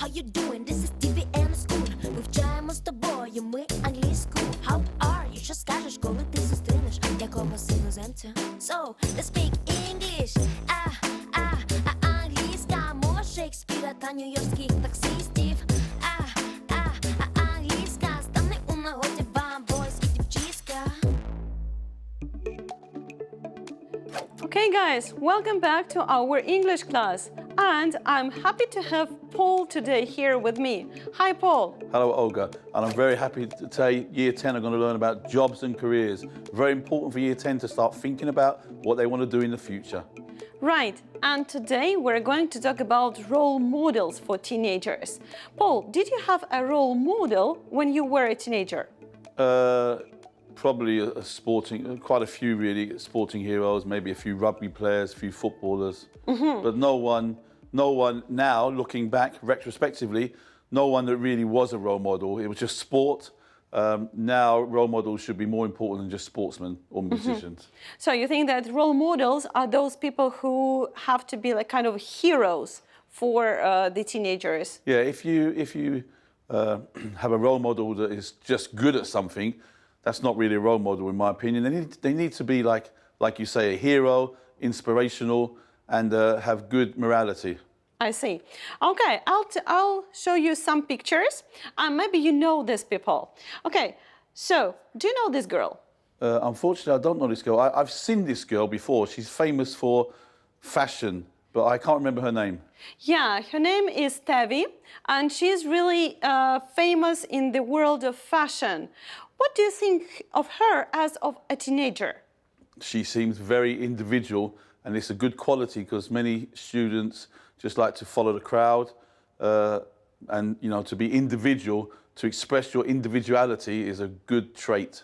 how you doing? This is Tavi and school. Вивчаємо з тобою ми англійську. How are you? Що скажеш, коли ти зустрінеш якогось іноземця? So, let's speak English. Англійська мова Шекспіра та нью-йоркських таксистів. Англійська стане у нагоді вам, boys і дівчиська. Okay guys, welcome back to our English class. And I'm happy to have Paul today here with me. Hi Paul. Hello Olga, and I'm very happy to say Year 10 are going to learn about jobs and careers. Very important for Year 10 to start thinking about what they want to do in the future. Right, and today we're going to talk about role models for teenagers. Paul, did you have a role model when you were a teenager? Probably quite a few really, sporting heroes, maybe a few rugby players, a few footballers. But no one now, looking back retrospectively, no one that really was a role model. It was just sport. Now role models should be more important than just sportsmen or musicians. So you think that role models are those people who have to be like kind of heroes for the teenagers? Yeah, if you have a role model that is just good at something, that's not really a role model in my opinion. They need to be like you say, a hero, inspirational, and have good morality. I see. Okay, I'll show you some pictures, and maybe you know these people. Okay, so do you know this girl? Unfortunately, I don't know this girl. I've seen this girl before. She's famous for fashion, but I can't remember her name. Yeah, her name is Tavi, and she's really famous in the world of fashion. What do you think of her as of a teenager? She seems very individual, and it's a good quality because many students just like to follow the crowd, and to be individual, to express your individuality is a good trait.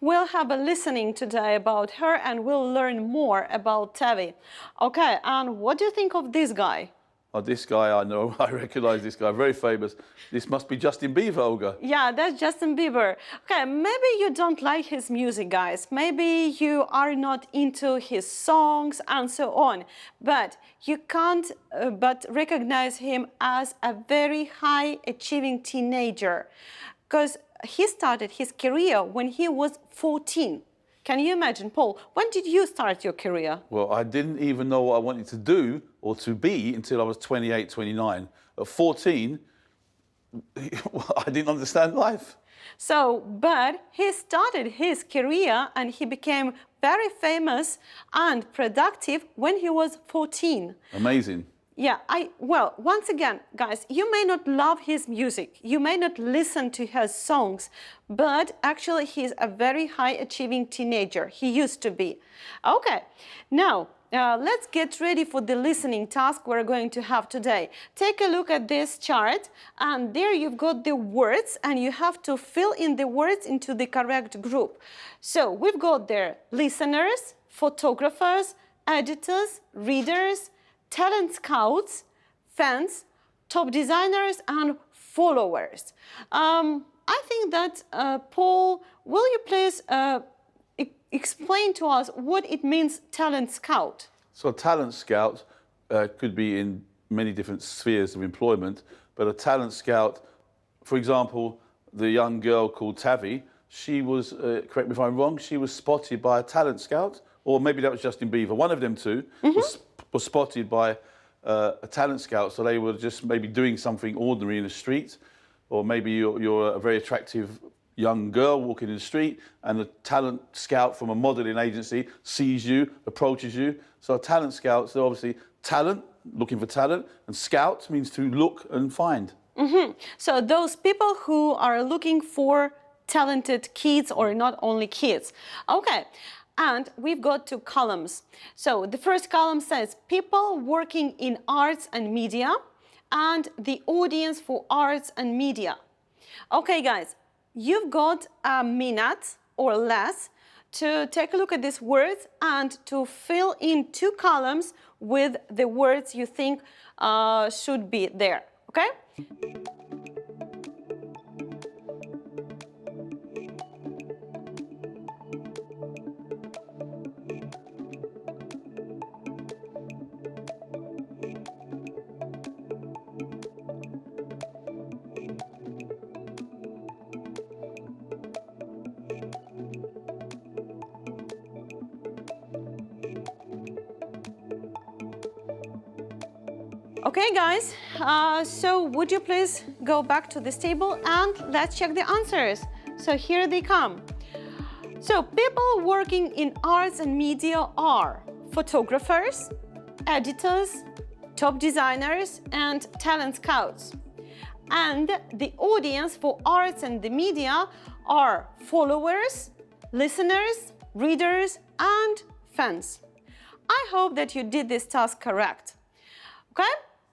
We'll have a listening today about her, and we'll learn more about Tavi. Okay, and what do you think of this guy? Oh, this guy I know, I recognize this guy, very famous. This must be Justin Bieber, Olga. Yeah, that's Justin Bieber. Okay, maybe you don't like his music, guys. Maybe you are not into his songs and so on. But you can't but recognize him as a very high-achieving teenager. Because he started his career when he was 14. Can you imagine, Paul, when did you start your career? Well, I didn't even know what I wanted to do or to be until I was 28, 29. At 14, I didn't understand life. So, but he started his career and he became very famous and productive when he was 14. Amazing. Yeah, well, once again, guys, you may not love his music, you may not listen to his songs, but actually he's a very high-achieving teenager. He used to be. Okay, now, let's get ready for the listening task we're going to have today. Take a look at this chart, and there you've got the words, and you have to fill in the words into the correct group. So, we've got there listeners, photographers, editors, readers, talent scouts, fans, top designers, and followers. I think that, Paul, will you please explain to us what it means talent scout? So a talent scout could be in many different spheres of employment, but a talent scout, for example, the young girl called Tavi, she was, correct me if I'm wrong, she was spotted by a talent scout, or maybe that was Justin Bieber. One of them two was spotted by a talent scout, so they were just maybe doing something ordinary in the street, or maybe you're a very attractive young girl walking in the street and a talent scout from a modeling agency sees you, approaches you. So a talent scout, so obviously talent, looking for talent, and scout means to look and find. So those people who are looking for talented kids or not only kids. Okay. And we've got two columns. So the first column says people working in arts and media and the audience for arts and media. Okay, guys, you've got a minute or less to take a look at these words and to fill in two columns with the words you think should be there, okay? Okay, guys, so would you please go back to this table and let's check the answers. So here they come. So people working in arts and media are photographers, editors, top designers, and talent scouts. And the audience for arts and the media are followers, listeners, readers, and fans. I hope that you did this task correct. Okay,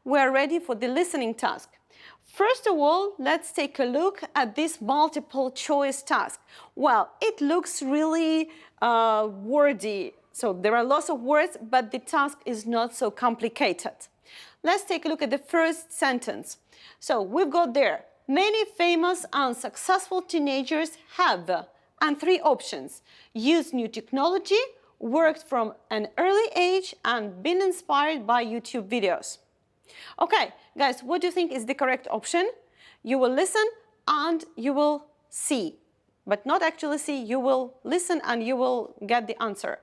we're ready for the listening task. First of all, let's take a look at this multiple choice task. Well, it looks really wordy. So there are lots of words, but the task is not so complicated. Let's take a look at the first sentence. So we've got there, many famous and successful teenagers have, and three options: used new technology, worked from an early age, and been inspired by YouTube videos. Okay, guys, what do you think is the correct option? You will listen and you will see, but not actually see, you will listen and you will get the answer.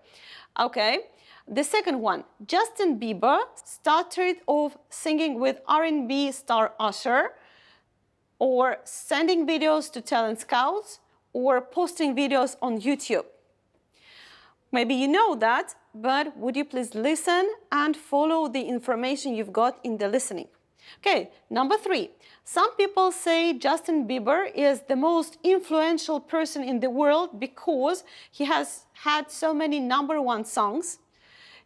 Okay, the second one, Justin Bieber started off singing with R&B star Usher, or sending videos to talent scouts, or posting videos on YouTube. Maybe you know that, but would you please listen and follow the information you've got in the listening? Okay, number 3. Some people say Justin Bieber is the most influential person in the world because he has had so many #1 songs,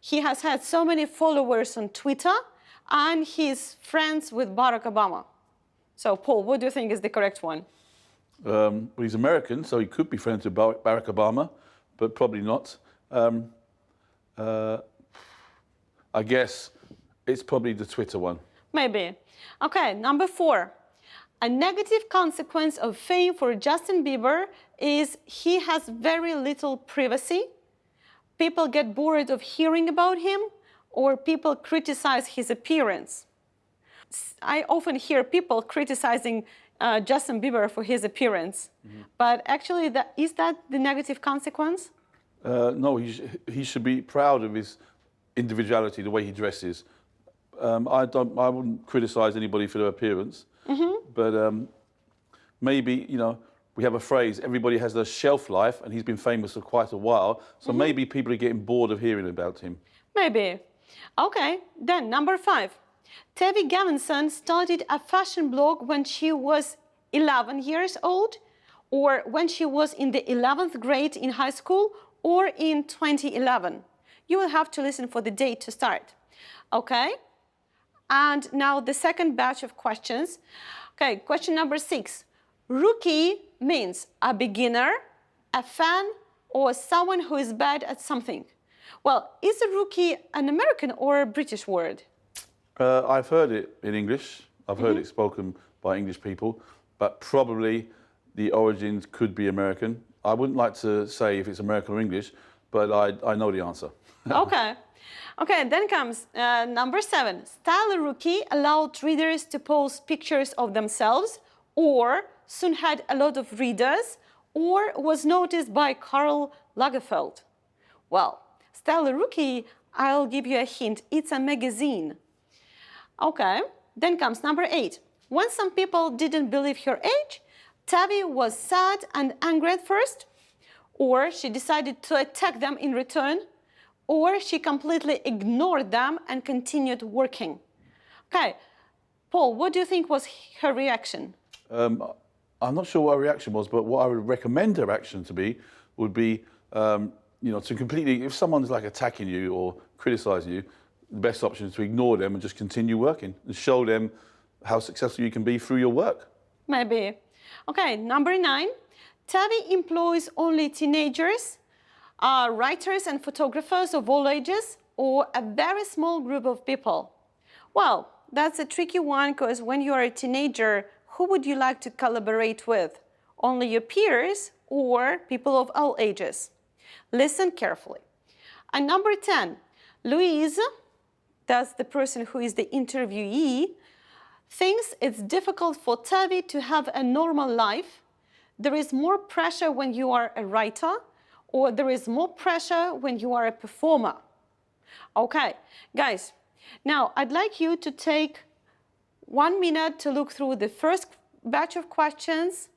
he has had so many followers on Twitter, and he's friends with Barack Obama. So, Paul, what do you think is the correct one? Well, he's American, so he could be friends with Barack Obama, but probably not. I guess it's probably the Twitter one. Maybe. Okay, number 4. A negative consequence of fame for Justin Bieber is he has very little privacy. People get bored of hearing about him, or people criticize his appearance. I often hear people criticizing Justin Bieber for his appearance, but actually, is that the negative consequence? No, he should be proud of his individuality, the way he dresses. I wouldn't criticize anybody for their appearance, but maybe, you know, we have a phrase, everybody has their shelf life, and he's been famous for quite a while, so maybe people are getting bored of hearing about him. Maybe. Okay, then number 5. Tavi Gevinson started a fashion blog when she was 11 years old, or when she was in the 11th grade in high school, or in 2011. You will have to listen for the date to start. Okay? And now the second batch of questions. Okay, question number 6. Rookie means a beginner, a fan, or someone who is bad at something. Well, is a rookie an American or a British word? I've heard it in English. I've heard it spoken by English people, but probably the origins could be American. I wouldn't like to say if it's American or English, but I know the answer. Okay. Okay, then comes number 7. Style Rookie allowed readers to post pictures of themselves, or soon had a lot of readers, or was noticed by Karl Lagerfeld. Well, Style Rookie, I'll give you a hint, it's a magazine. Okay, then comes number 8. When some people didn't believe her age, Tavi was sad and angry at first, or she decided to attack them in return, or she completely ignored them and continued working. Okay, Paul, what do you think was her reaction? I'm not sure what her reaction was, but what I would recommend her action to be would be, you know, to completely, if someone's like attacking you or criticizing you, the best option is to ignore them and just continue working and show them how successful you can be through your work. Maybe. Okay, number 9. Tavi employs only teenagers, writers and photographers of all ages, or a very small group of people. Well, that's a tricky one, because when you are a teenager, who would you like to collaborate with? Only your peers or people of all ages? Listen carefully. And number 10, Louise, that's the person who is the interviewee, thinks it's difficult for Tavi to have a normal life. There is more pressure when you are a writer, or there is more pressure when you are a performer. Okay, guys, Now, I'd like you to take 1 minute to look through the first batch of questions.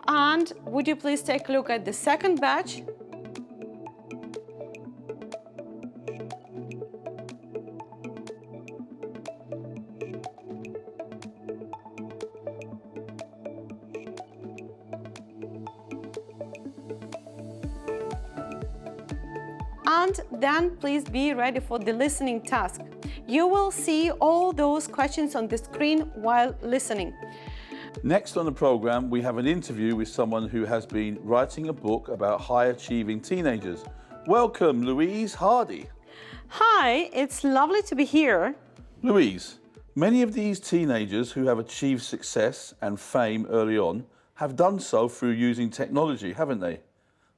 And would you please take a look at the second batch? And then please be ready for the listening task. You will see all those questions on the screen while listening. Next on the program, we have an interview with someone who has been writing a book about high-achieving teenagers. Welcome, Louise Hardy. Hi, it's lovely to be here. Louise, many of these teenagers who have achieved success and fame early on have done so through using technology, haven't they?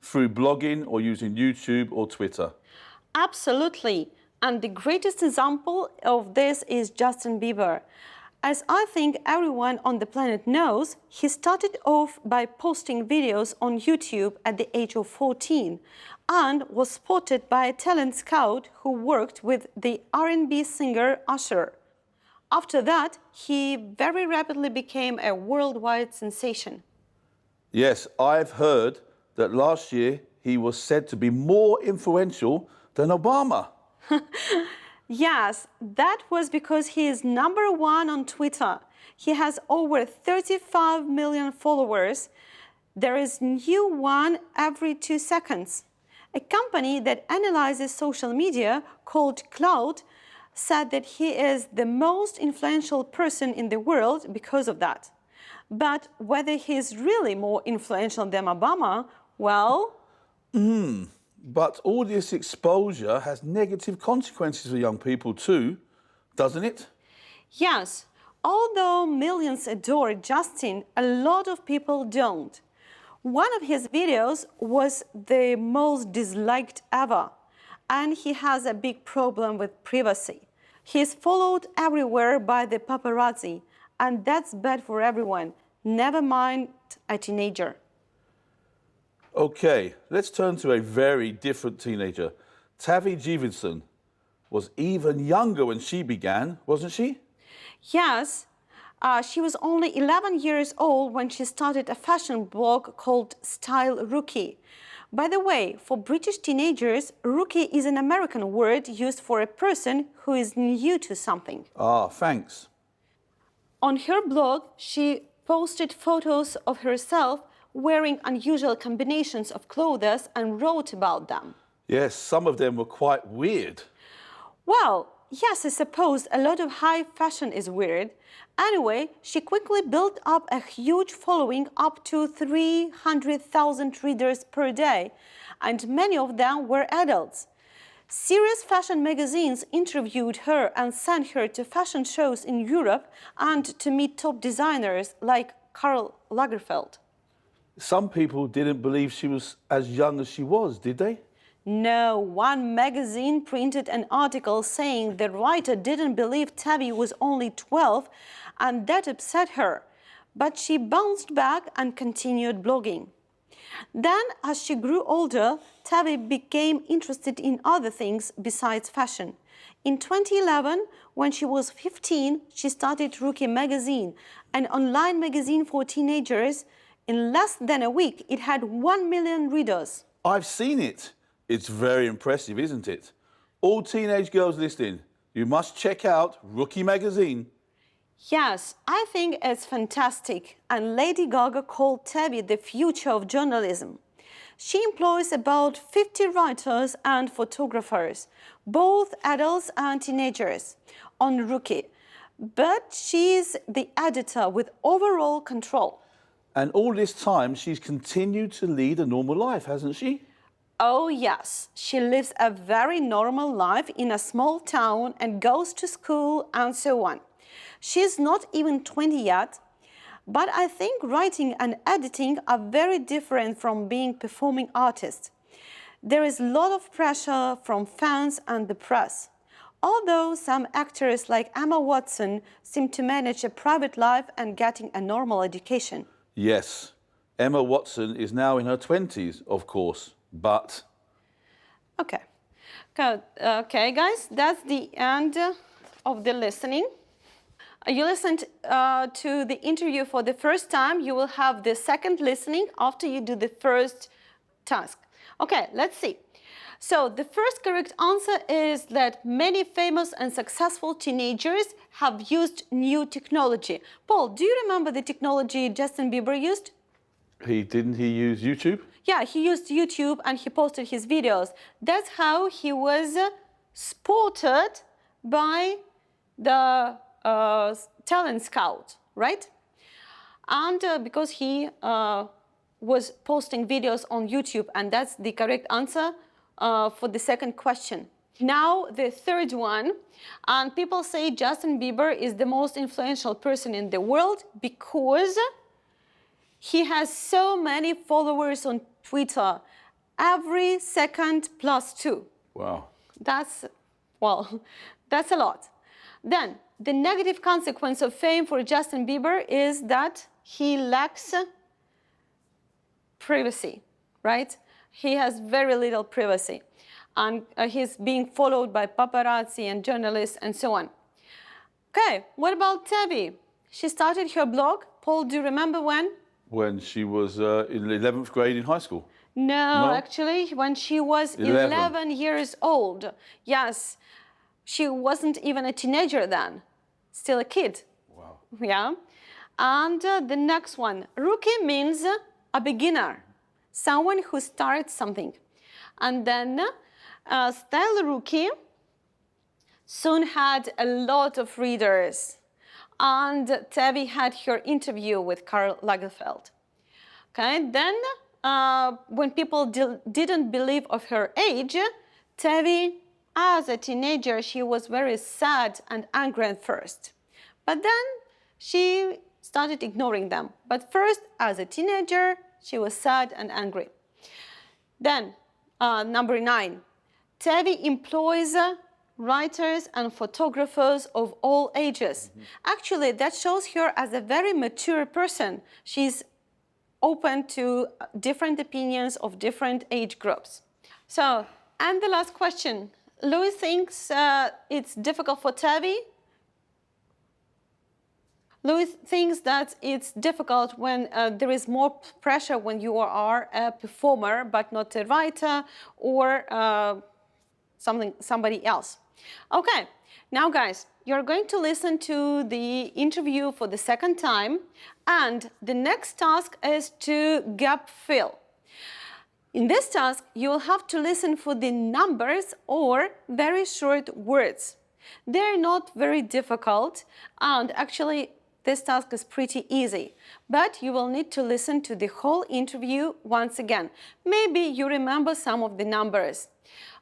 Through blogging or using YouTube or Twitter. Absolutely. And the greatest example of this is Justin Bieber. As I think everyone on the planet knows, he started off by posting videos on YouTube at the age of 14 and was spotted by a talent scout who worked with the R&B singer Usher. After that, he very rapidly became a worldwide sensation. Yes, I've heard that last year he was said to be more influential than Obama. Yes, that was because he is #1 on Twitter. He has over 35 million followers. There is new one every 2 seconds. A company that analyzes social media called Cloud said that he is the most influential person in the world because of that. But whether he is really more influential than Obama, well... But all this exposure has negative consequences for young people too, doesn't it? Yes, although millions adore Justin, a lot of people don't. One of his videos was the most disliked ever, and he has a big problem with privacy. He's followed everywhere by the paparazzi, and that's bad for everyone, never mind a teenager. Okay, let's turn to a very different teenager. Tavi Gevinson was even younger when she began, wasn't she? Yes, she was only 11 years old when she started a fashion blog called Style Rookie. By the way, for British teenagers, rookie is an American word used for a person who is new to something. Ah, thanks. On her blog, she posted photos of herself wearing unusual combinations of clothes and wrote about them. Yes, some of them were quite weird. Well, yes, I suppose a lot of high fashion is weird. Anyway, she quickly built up a huge following, up to 300,000 readers per day, and many of them were adults. Serious fashion magazines interviewed her and sent her to fashion shows in Europe and to meet top designers like Karl Lagerfeld. Some people didn't believe she was as young as she was, did they? No, one magazine printed an article saying the writer didn't believe Tavi was only 12, and that upset her. But she bounced back and continued blogging. Then, as she grew older, Tavi became interested in other things besides fashion. In 2011, when she was 15, she started Rookie magazine, an online magazine for teenagers. In less than a week, it had 1 million readers. I've seen it. It's very impressive, isn't it? All teenage girls listening, you must check out Rookie magazine. Yes, I think it's fantastic. And Lady Gaga called Tavi the future of journalism. She employs about 50 writers and photographers, both adults and teenagers, on Rookie. But she's the editor with overall control. And all this time, she's continued to lead a normal life, hasn't she? Oh, yes. She lives a very normal life in a small town and goes to school and so on. She's not even 20 yet, but I think writing and editing are very different from being performing artists. There is a lot of pressure from fans and the press. Although some actors like Emma Watson seem to manage a private life and getting a normal education. Yes, Emma Watson is now in her 20s, of course, but... Okay. Okay, guys, that's the end of the listening. You listened to the interview for the first time. You will have the second listening after you do the first task. Okay, let's see. So the first correct answer is that many famous and successful teenagers have used new technology. Paul, do you remember the technology Justin Bieber used? Didn't he use YouTube? Yeah, he used YouTube and he posted his videos. That's how he was spotted by the talent scout, right? And because he was posting videos on YouTube, and that's the correct answer for the second question. Now the third one, and people say Justin Bieber is the most influential person in the world because he has so many followers on Twitter, every second +2. Wow. That's a lot. Then, the negative consequence of fame for Justin Bieber is that he lacks privacy, right? He has very little privacy. And he's being followed by paparazzi and journalists and so on. Okay, what about Tavi? She started her blog. Paul, do you remember when? When she was in the 11th grade in high school. No, actually, when she was 11 years old. Yes, she wasn't even a teenager then, still a kid. Wow. Yeah. And the next one, rookie means a beginner, someone who starts something. And then Style Rookie soon had a lot of readers. And Tavi had her interview with Karl Lagerfeld. Okay, then when people didn't believe of her age, Tavi, as a teenager, she was very sad and angry at first. But then she started ignoring them. But first, as a teenager, she was sad and angry. Then, number 9, Tavi employs writers and photographers of all ages. Actually, that shows her as a very mature person. She's open to different opinions of different age groups. So, and the last question. Louise thinks it's difficult for Tavi. Louise thinks that it's difficult when there is more pressure when you are a performer, but not a writer or somebody else. Okay, now guys, you're going to listen to the interview for the second time, and the next task is to gap fill. In this task, you will have to listen for the numbers or very short words. They're not very difficult, and actually this task is pretty easy, but you will need to listen to the whole interview once again. Maybe you remember some of the numbers.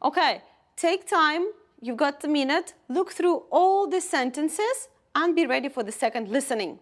Okay, take time. You've got a minute, look through all the sentences and be ready for the second listening.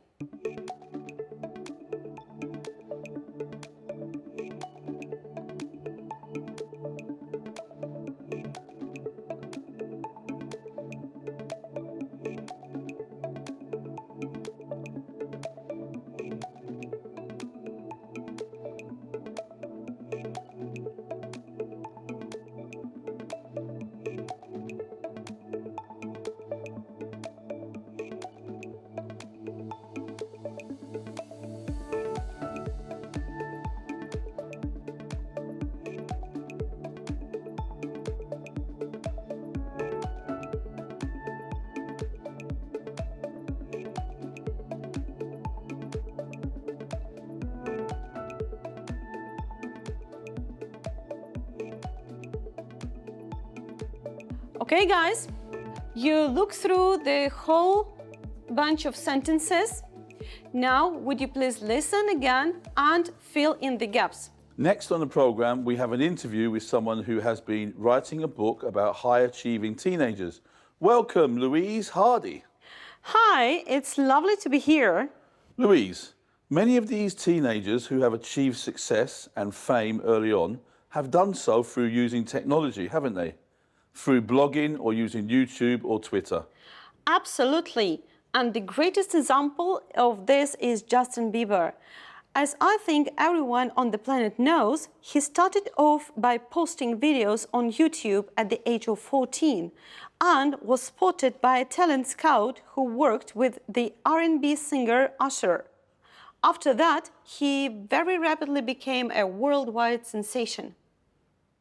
Okay, guys, you look through the whole bunch of sentences. Now, would you please listen again and fill in the gaps? Next on the program, we have an interview with someone who has been writing a book about high-achieving teenagers. Welcome, Louise Hardy. Hi, it's lovely to be here. Louise, many of these teenagers who have achieved success and fame early on have done so through using technology, haven't they? through blogging or using YouTube or Twitter? Absolutely. And the greatest example of this is Justin Bieber. As I think everyone on the planet knows, he started off by posting videos on YouTube at the age of 14 and was spotted by a talent scout who worked with the R&B singer Usher. After that, he very rapidly became a worldwide sensation.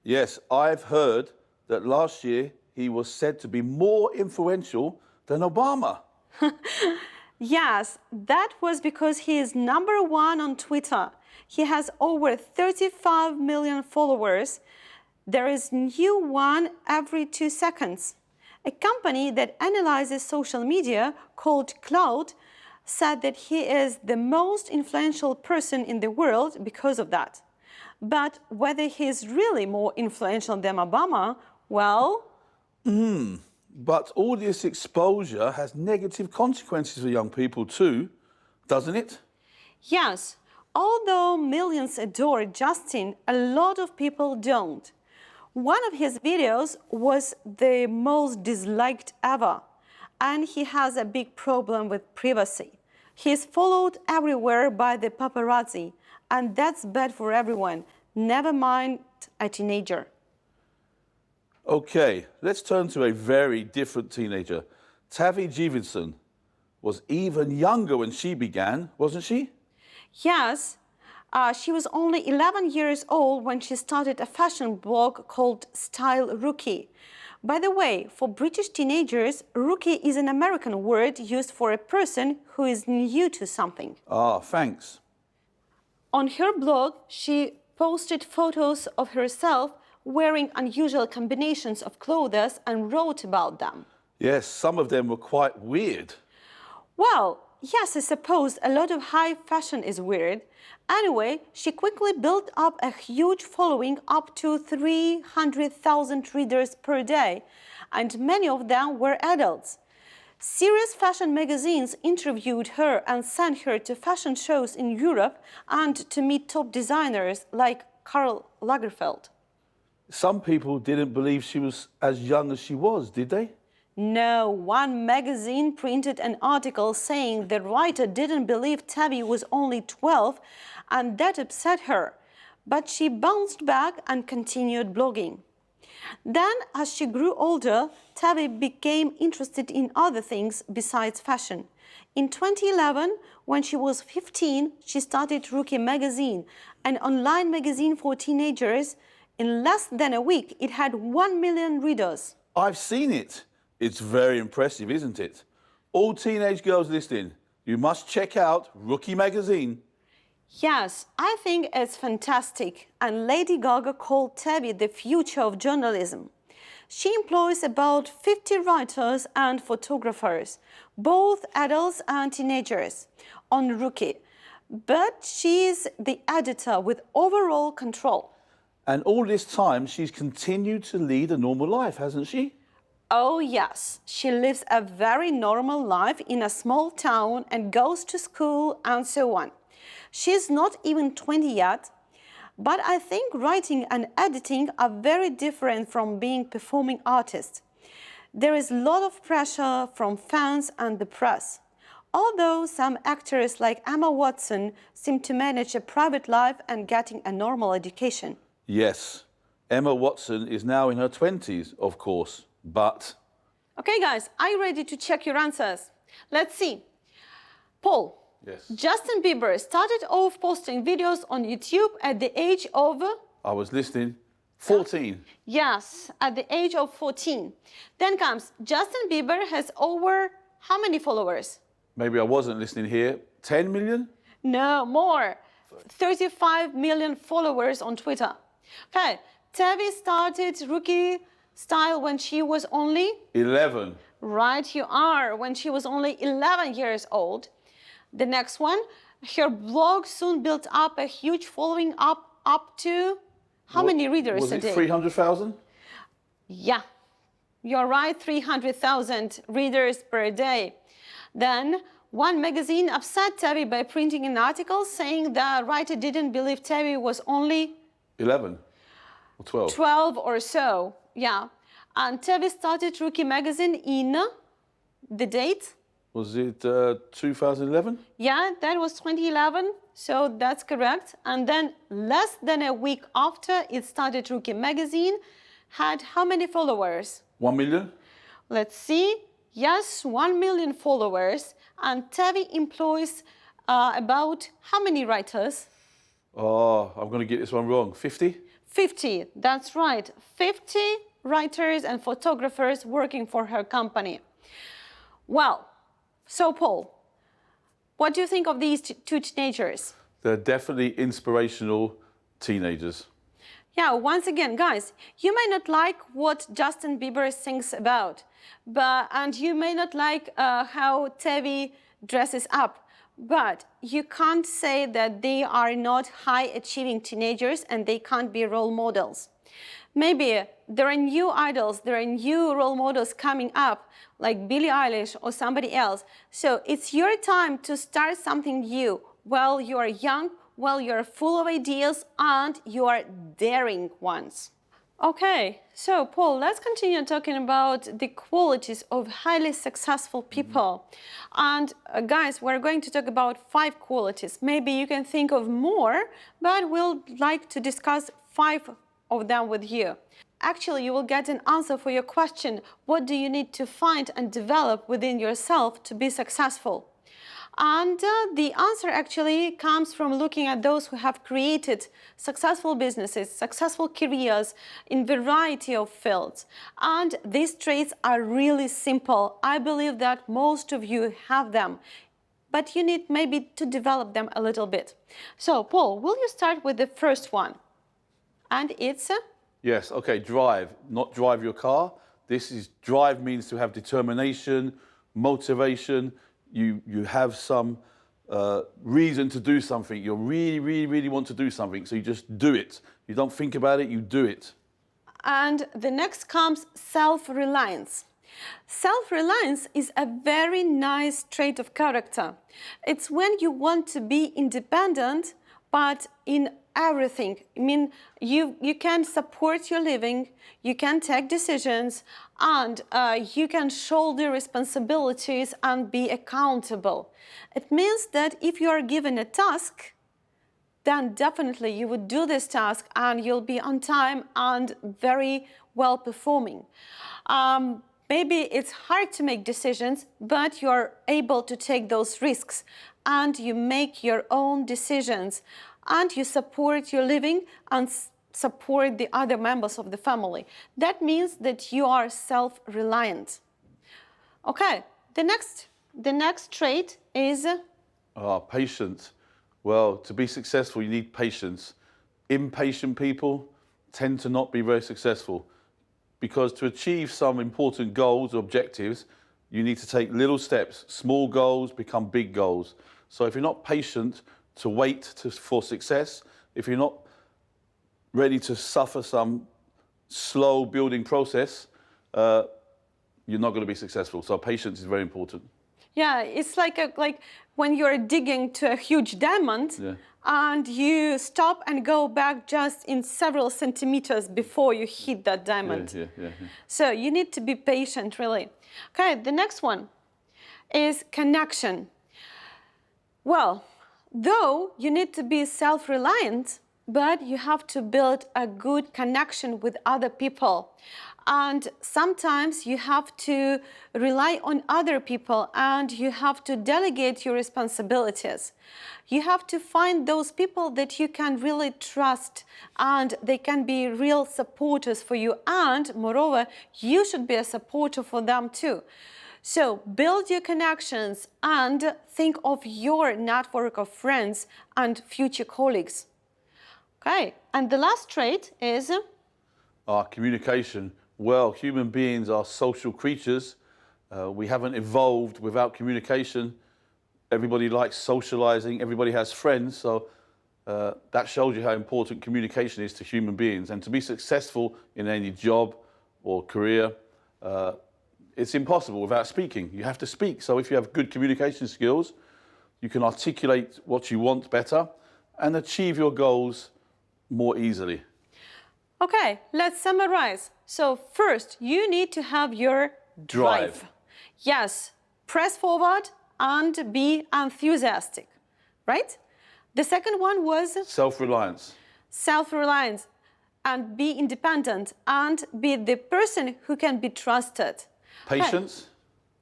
Yes, I've heard that last year he was said to be more influential than Obama. Yes, that was because he is number one on Twitter. He has over 35 million followers. There is new one every 2 seconds. A company that analyzes social media called Cloud said that he is the most influential person in the world because of that. But whether he is really more influential than Obama, well... But all this exposure has negative consequences for young people too, doesn't it? Yes, although millions adore Justin, a lot of people don't. One of his videos was the most disliked ever, and he has a big problem with privacy. He is followed everywhere by the paparazzi, and that's bad for everyone, never mind a teenager. Okay, let's turn to a very different teenager. Tavi Gevinson was even younger when she began, wasn't she? Yes, she was only 11 years old when she started a fashion blog called Style Rookie. By the way, for British teenagers, rookie is an American word used for a person who is new to something. Ah, thanks. On her blog, she posted photos of herself wearing unusual combinations of clothes and wrote about them. Yes, some of them were quite weird. Well, yes, I suppose a lot of high fashion is weird. Anyway, she quickly built up a huge following, up to 300,000 readers per day, and many of them were adults. Serious fashion magazines interviewed her and sent her to fashion shows in Europe and to meet top designers like Karl Lagerfeld. Some people didn't believe she was as young as she was, did they? No, one magazine printed an article saying the writer didn't believe Tavi was only 12, and that upset her. But she bounced back and continued blogging. Then, as she grew older, Tavi became interested in other things besides fashion. In 2011, when she was 15, she started Rookie magazine, an online magazine for teenagers. In less than a week, it had 1 million readers. I've seen it. It's very impressive, isn't it? All teenage girls listening, you must check out Rookie magazine. Yes, I think it's fantastic. And Lady Gaga called Tavi the future of journalism. She employs about 50 writers and photographers, both adults and teenagers, on Rookie. But she's the editor with overall control. And all this time, she's continued to lead a normal life, hasn't she? Oh yes, she lives a very normal life in a small town and goes to school and so on. She's not even 20 yet, but I think writing and editing are very different from being performing artists. There is a lot of pressure from fans and the press. Although some actors like Emma Watson seem to manage a private life and getting a normal education. Yes. Emma Watson is now in her 20s, of course, but... Okay, guys, are you ready to check your answers? Let's see. Paul. Yes. Justin Bieber started off posting videos on YouTube at the age of... I was listening. 14. Yes, at the age of 14. Then comes Justin Bieber has over how many followers? Maybe I wasn't listening here. 10 million? No, more. 35 million followers on Twitter. Okay, Tavi started Rookie style when she was only... 11. Right, you are, when she was only 11 years old. The next one, her blog soon built up a huge following up to... How many readers was a it day? 300,000? Yeah, you're right, 300,000 readers per day. Then one magazine upset Tavi by printing an article saying the writer didn't believe Tavi was only 11 or 12. 12 or so, yeah. And Tavi started Rookie magazine in the date? Was it 2011? Yeah, that was 2011, so that's correct. And then less than a week after it started Rookie magazine, had how many followers? 1 million? Let's see. Yes, 1 million followers. And Tavi employs about how many writers? Oh, I'm going to get this one wrong. 50? 50, that's right. 50 writers and photographers working for her company. Well, so Paul, what do you think of these two teenagers? They're definitely inspirational teenagers. Yeah, once again, guys, you may not like what Justin Bieber sings about, and you may not like how Tavi dresses up, but you can't say that they are not high-achieving teenagers and they can't be role models. Maybe there are new idols, there are new role models coming up, like Billie Eilish or somebody else. So it's your time to start something new while you are young, while you're full of ideas and you are daring ones. Okay, so Paul, let's continue talking about the qualities of highly successful people. And guys, we're going to talk about 5 qualities. Maybe you can think of more, but we'll like to discuss 5 of them with you. Actually, you will get an answer for your question, what do you need to find and develop within yourself to be successful? And the answer actually comes from looking at those who have created successful businesses, successful careers in variety of fields. And these traits are really simple. I believe that most of you have them, but you need maybe to develop them a little bit. So, Paul, will you start with the first one? And it's... Yes, okay, drive, not drive your car. This is, drive means to have determination, motivation. You have some reason to do something. You really want to do something, so you just do it. You don't think about it, you do it. And the next comes self-reliance. Self-reliance is a very nice trait of character. It's when you want to be independent, but in everything. I mean, you can support your living, you can take decisions, and you can shoulder responsibilities and be accountable. It means that if you are given a task, then definitely you would do this task and you'll be on time and very well performing. Maybe it's hard to make decisions, but you're able to take those risks and you make your own decisions and you support your living and support the other members of the family. That means that you are self-reliant. Okay, the next trait is... Patience. Well, to be successful, you need patience. Impatient people tend to not be very successful because to achieve some important goals or objectives, you need to take little steps. Small goals become big goals. So if you're not patient to wait for success, if you're not ready to suffer some slow building process, you're not going to be successful. So patience is very important. Yeah, it's like when you're digging to a huge diamond and you stop and go back just in several centimeters before you hit that diamond. Yeah. So you need to be patient, really. Okay, the next one is connection. Well, though you need to be self-reliant, but you have to build a good connection with other people. And sometimes you have to rely on other people and you have to delegate your responsibilities. You have to find those people that you can really trust and they can be real supporters for you. And moreover, you should be a supporter for them too. So build your connections and think of your network of friends and future colleagues. Okay, and the last trait is? Communication. Well, human beings are social creatures. We haven't evolved without communication. Everybody likes socializing, everybody has friends, so that shows you how important communication is to human beings. And to be successful in any job or career, it's impossible without speaking. You have to speak. So if you have good communication skills, you can articulate what you want better and achieve your goals more easily. Okay, let's summarize. So first, you need to have your drive. Yes, press forward and be enthusiastic, right? The second one was Self-reliance. self-reliance and be independent and be the person who can be trusted. Patience.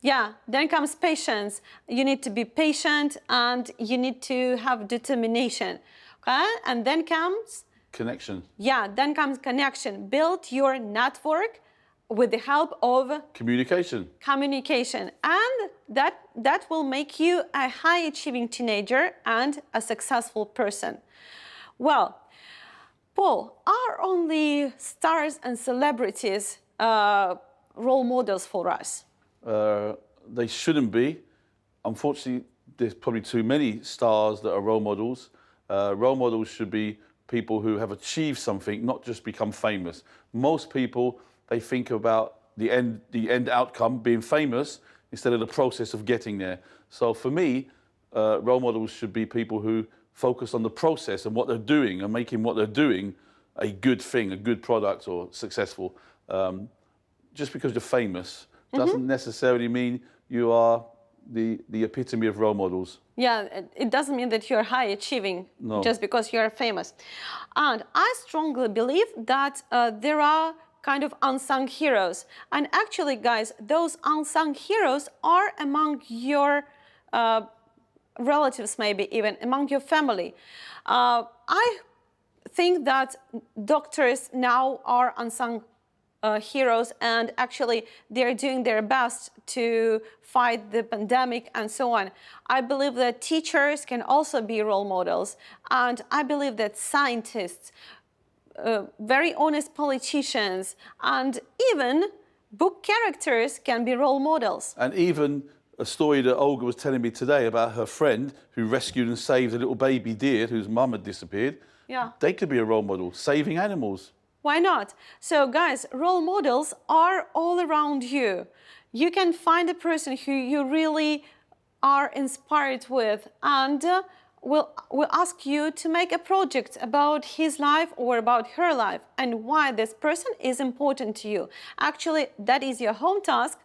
Yeah, then comes patience. You need to be patient and you need to have determination. Okay? And then comes, Connection. then comes connection. Build your network with the help of Communication. communication. And that will make you a high-achieving teenager and a successful person. Well, Paul, are only stars and celebrities role models for us? They shouldn't be. Unfortunately, there's probably too many stars that are role models. Role models should be people who have achieved something, not just become famous. Most people, they think about the end outcome, being famous, instead of the process of getting there. So for me, role models should be people who focus on the process and what they're doing and making what they're doing a good thing, a good product or successful. Just because you're famous doesn't necessarily mean you are the epitome of role models. Yeah, it doesn't mean that you're high achieving just because you're famous. And I strongly believe that there are kind of unsung heroes. And actually, guys, those unsung heroes are among your relatives, maybe even among your family. I think that doctors now are unsung heroes, and actually they're doing their best to fight the pandemic and so on. I believe that teachers can also be role models, and I believe that scientists, very honest politicians, and even book characters can be role models. And even a story that Olga was telling me today about her friend who rescued and saved a little baby deer whose mum had disappeared. Yeah. They could be a role model, saving animals. Why not? So guys, role models are all around you. You can find a person who you really are inspired with, and we'll ask you to make a project about his life or about her life and why this person is important to you. Actually, that is your home task.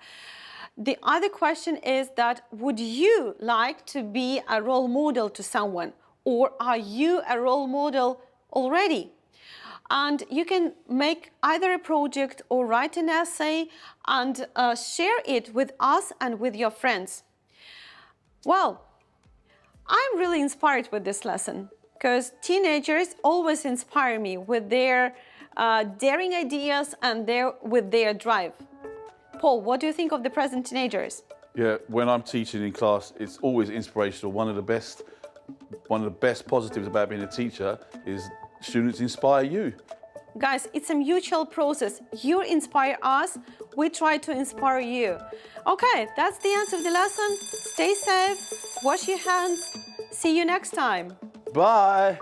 The other question is that, would you like to be a role model to someone, or are you a role model already? And you can make either a project or write an essay and share it with us and with your friends. Well, I'm really inspired with this lesson because teenagers always inspire me with their daring ideas and with their drive. Paul, what do you think of the present teenagers? Yeah, when I'm teaching in class, it's always inspirational. One of the best positives about being a teacher is students inspire you. Guys, it's a mutual process. You inspire us, we try to inspire you. Okay, that's the end of the lesson. Stay safe, wash your hands. See you next time. Bye.